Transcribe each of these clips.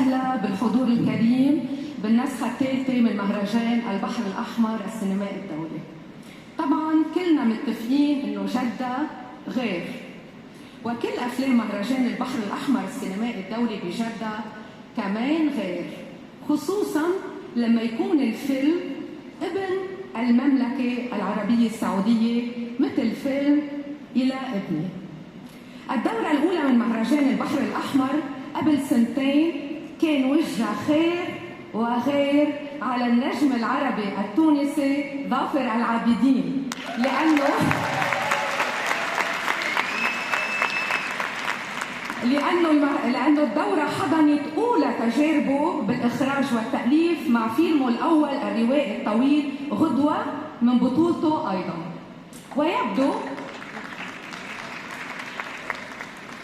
وسهلا بالحضور الكريم بالنسخة الثالثة من مهرجان البحر الأحمر السينمائي الدولي. طبعا كلنا متفقين إنه جدة غير، وكل أفلام مهرجان البحر الأحمر السينمائي الدولي بجدة كمان غير، خصوصا لما يكون الفيلم ابن المملكة العربية السعودية مثل فيلم إلى ابني. الدورة الأولى من مهرجان البحر الأحمر قبل سنتين كان وجه خير وغير على النجم العربي التونسي ظافر العابدين، لأنه الدورة حضنت أولى تجاربه بالإخراج والتأليف مع فيلمه الأول الروائي الطويل غدوة من بطولته أيضا.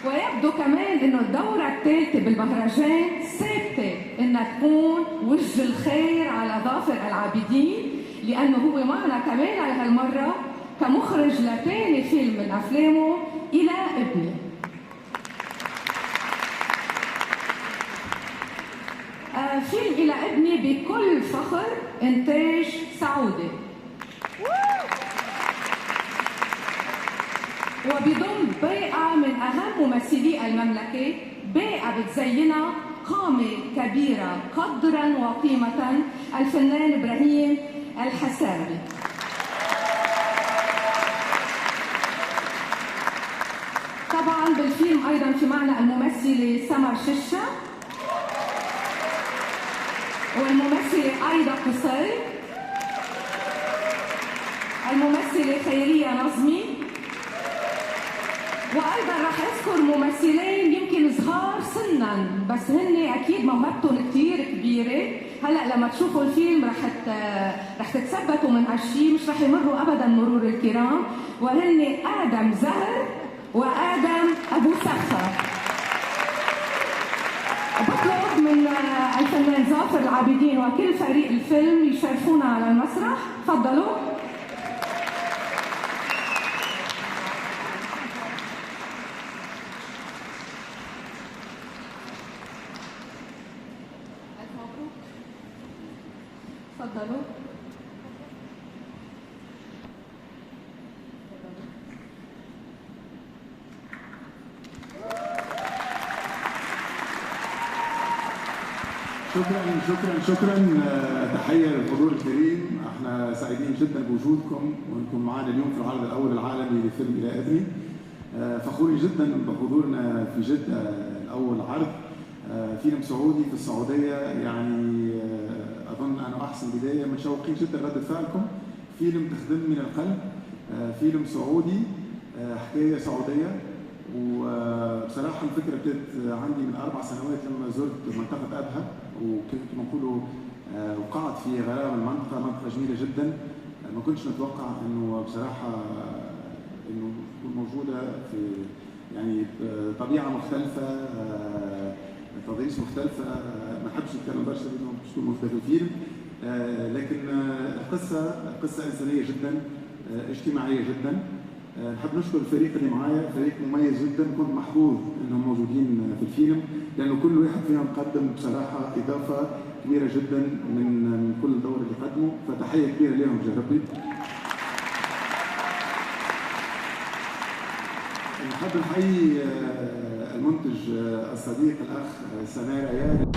ويبدو كمان إنه الدورة الثالثة بالمهرجان ثابتة إنها تكون وجه الخير على ظافر العابدين، لأنه هو معنا كمان على هالمرة كمخرج لثاني فيلم من أفلامه إلى ابني. فيلم إلى ابني بكل فخر إنتاج سعودي، وبيضم بيئة من أهم ممثلي المملكة، بيئة بتزينها قامة كبيرة قدرا وقيمة، الفنان إبراهيم الحساري. طبعا بالفيلم أيضا في معنا الممثلة سمر ششة، والممثلة أيضا قصي، الممثلة خيرية نظمي، وأيضا رح أذكر ممثلين يمكن صغار سنا بس هن أكيد موهبتهم كتير كبيرة. هلأ لما تشوفوا الفيلم رح تتثبتوا من هالشي، مش رح يمروا أبدا مرور الكرام، وهن آدم زهر وآدم أبو سخر. بطلب من الفنان ظافر العابدين وكل فريق الفيلم يشرفونا على المسرح. تفضلوا. تفضلوا. شكرا. تحية للحضور الكريم، احنا سعيدين جدا بوجودكم وانكم معنا اليوم في العرض الاول العالمي لفيلم الى ابني. فخورين جدا بحضورنا في جدة الاول عرض فيلم سعودي في السعودية، يعني اظن انه احسن بداية، متشوقين جدا رد فعلكم. فيلم تخدم من القلب، فيلم سعودي، حكاية سعودية. وبصراحة الفكرة ابتدت عندي من 4 سنوات لما زرت منطقة أبها، وكنت بنقولوا وقعت في غرام المنطقة، منطقة جميلة جدا. ما كنتش نتوقع إنه بصراحة إنه تكون موجودة في يعني طبيعة مختلفة، تضاريس مختلفة. ما حبش نتكلم برشا لأنه مش تكون موجودة في الفيلم، لكن القصة إنسانية جدا، اجتماعية جدا. نحب نشكر الفريق اللي معايا، فريق مميز جدا، كنت محظوظ انهم موجودين في الفيلم لانه كل واحد فيهم قدم بصراحه اضافه كبيره جدا من كل دور اللي قدموا، فتحيه كبيره لهم جربي. نحب نحيي المنتج الصديق الاخ سمير عياد.